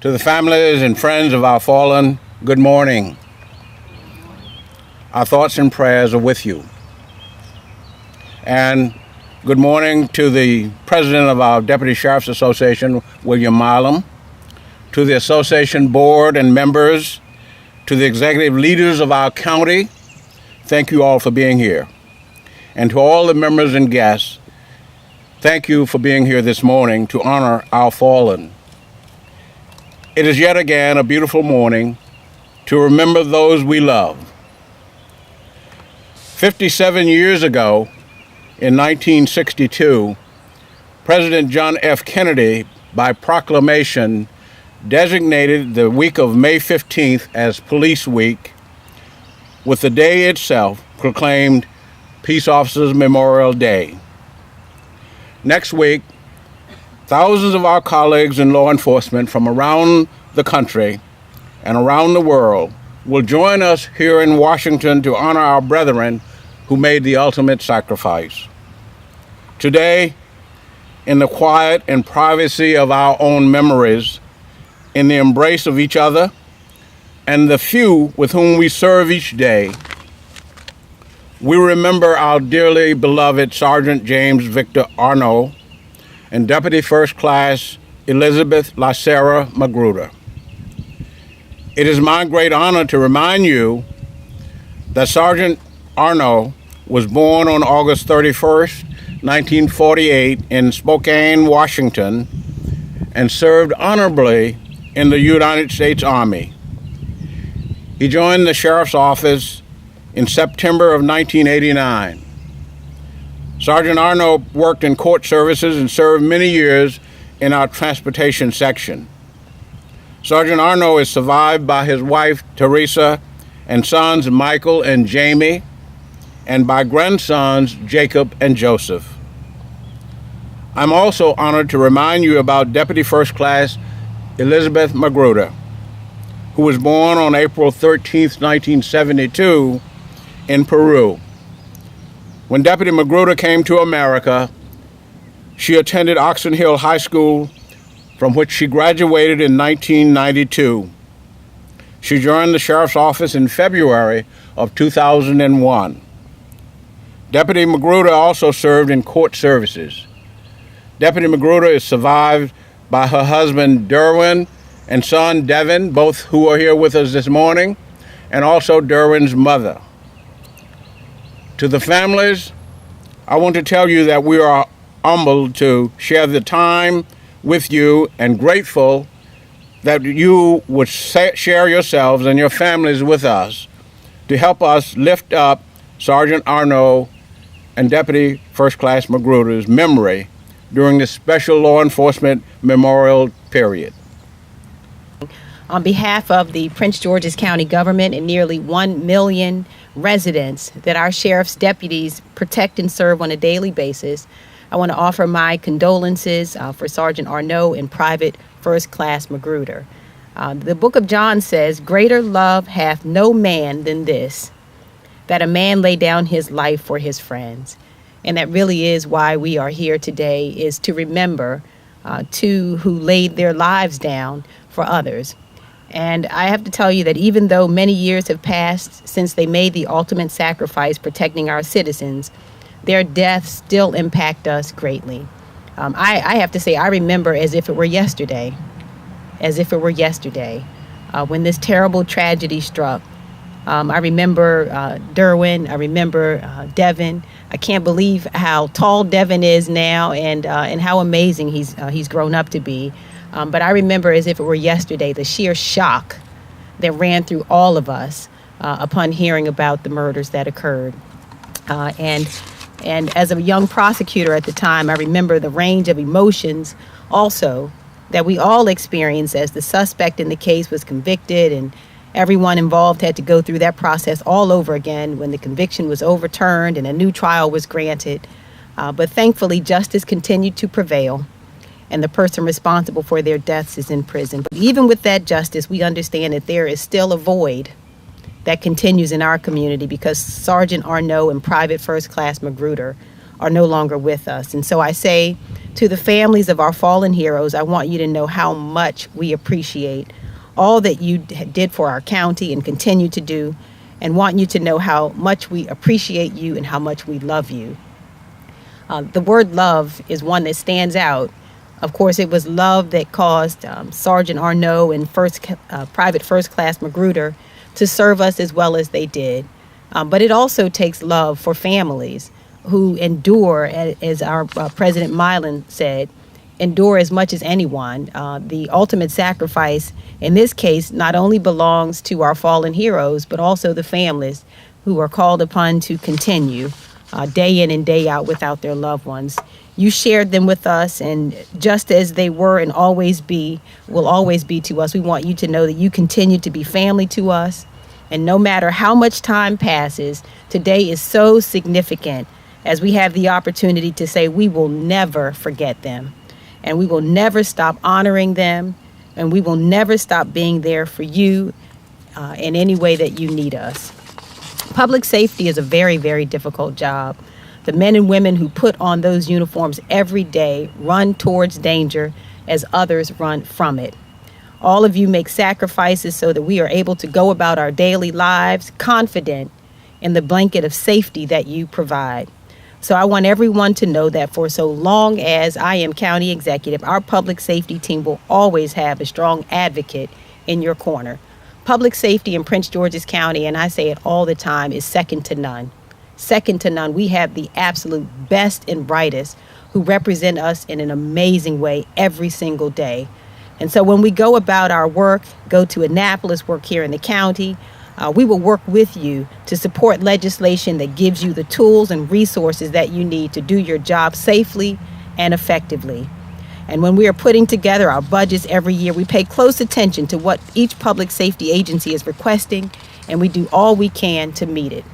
To the families and friends of our fallen, good morning. Our thoughts and prayers are with you. And good morning to the president of our Deputy Sheriff's Association, William Milam, to the association board and members, to the executive leaders of our county. Thank you all for being here. And to all the members and guests, thank you for being here this morning to honor our fallen. It is yet again a beautiful morning to remember those we love. 57 years ago, in 1962, President John F. Kennedy, by proclamation, designated the week of May 15th as Police Week, with the day itself proclaimed Peace Officers Memorial Day. Next week, thousands of our colleagues in law enforcement from around the country and around the world will join us here in Washington to honor our brethren who made the ultimate sacrifice. Today, in the quiet and privacy of our own memories, in the embrace of each other and the few with whom we serve each day, we remember our dearly beloved Sergeant James Victor Arno and Deputy First Class Elizabeth LaSarah Magruder. It is my great honor to remind you that Sergeant Arno was born on August 31st, 1948 in Spokane, Washington, and served honorably in the United States Army. He joined the Sheriff's Office in September of 1989. Sergeant Arno worked in court services and served many years in our transportation section. Sergeant Arno is survived by his wife, Teresa, and sons, Michael and Jamie, and by grandsons, Jacob and Joseph. I'm also honored to remind you about Deputy First Class Elizabeth Magruder, who was born on April 13th, 1972, in Peru. When Deputy Magruder came to America, she attended Oxon Hill High School, from which she graduated in 1992. She joined the Sheriff's Office in February of 2001. Deputy Magruder also served in court services. Deputy Magruder is survived by her husband, Derwin, and son, Devin, both who are here with us this morning, and also Derwin's mother. To the families, I want to tell you that we are humbled to share the time with you and grateful that you would share yourselves and your families with us to help us lift up Sergeant Arno and Deputy First Class Magruder's memory during this special law enforcement memorial period. On behalf of the Prince George's County government and nearly 1 million residents that our sheriff's deputies protect and serve on a daily basis, I want to offer my condolences for Sergeant Arno and Private First Class Magruder. The book of John says, "Greater love hath no man than this, that a man lay down his life for his friends." And that really is why we are here today, is to remember two who laid their lives down for others. And I have to tell you that even though many years have passed since they made the ultimate sacrifice protecting our citizens, their deaths still impact us greatly. I have to say, I remember as if it were yesterday, when this terrible tragedy struck. I remember Derwin, I remember Devin. I can't believe how tall Devin is now and how amazing he's grown up to be. But I remember as if it were yesterday, the sheer shock that ran through all of us upon hearing about the murders that occurred. And as a young prosecutor at the time, I remember the range of emotions also that we all experienced as the suspect in the case was convicted, and everyone involved had to go through that process all over again when the conviction was overturned and a new trial was granted. But thankfully, justice continued to prevail, and the person responsible for their deaths is in prison. But even with that justice, we understand that there is still a void that continues in our community because Sergeant Arno and Private First Class Magruder are no longer with us. And so I say To the families of our fallen heroes, I want you to know how much we appreciate all that you did for our county and continue to do, and want you to know how much we appreciate you and how much we love you. The word love is one that stands out. Of course, it was love that caused Sergeant Arnault and Private First Class Magruder to serve us as well as they did. But it also takes love for families who endure, as our President Milan said, endure as much as anyone. The ultimate sacrifice in this case not only belongs to our fallen heroes, but also the families who are called upon to continue day in and day out without their loved ones. You shared them with us, and just as they were and always be, will always be to us, we want you to know that you continue to be family to us. And no matter how much time passes, today is so significant as we have the opportunity to say we will never forget them. And we will never stop honoring them. And we will never stop being there for you in any way that you need us. Public safety is a very, very difficult job. The men and women who put on those uniforms every day run towards danger as others run from it. All of you make sacrifices so that we are able to go about our daily lives confident in the blanket of safety that you provide. So I want everyone to know that for so long as I am county executive, our public safety team will always have a strong advocate in your corner. Public safety in Prince George's County, and I say it all the time, is second to none. Second to none. We have the absolute best and brightest who represent us in an amazing way every single day. And so when we go about our work, go to Annapolis, work here in the county, we will work with you to support legislation that gives you the tools and resources that you need to do your job safely and effectively. And when we are putting together our budgets every year, we pay close attention to what each public safety agency is requesting, and we do all we can to meet it.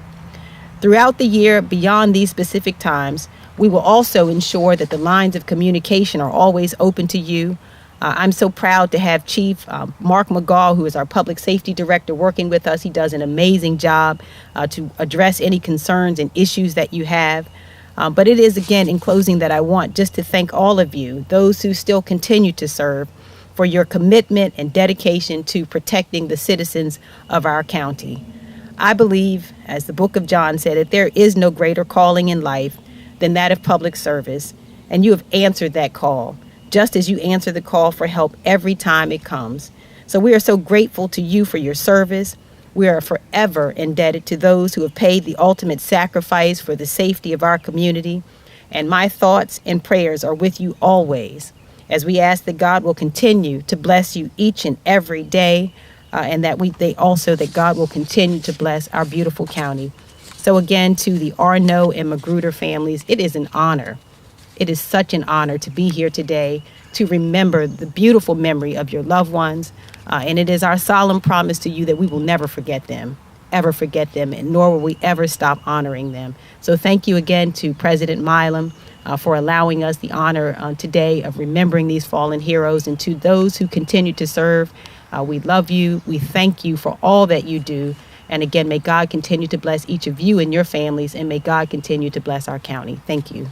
Throughout the year, beyond these specific times, we will also ensure that the lines of communication are always open to you. I'm so proud to have Chief Mark McGaw, who is our public safety director, working with us. He does an amazing job to address any concerns and issues that you have. But it is, again, in closing, that I want just to thank all of you, those who still continue to serve, for your commitment and dedication to protecting the citizens of our county. I believe, as the book of John said, that there is no greater calling in life than that of public service, and you have answered that call, just as you answer the call for help every time it comes. So we are so grateful to you for your service. We are forever indebted to those who have paid the ultimate sacrifice for the safety of our community. And my thoughts and prayers are with you always, as we ask that God will continue to bless you each and every day, and that God will continue to bless our beautiful county. So again, to the Arnault and Magruder families, it is an honor. It is such an honor to be here today to remember the beautiful memory of your loved ones. And it is our solemn promise to you that we will never forget them, and nor will we ever stop honoring them. So thank you again to President Milam for allowing us the honor today of remembering these fallen heroes. And to those who continue to serve, we love you. We thank you for all that you do. And again, may God continue to bless each of you and your families, and may God continue to bless our county. Thank you.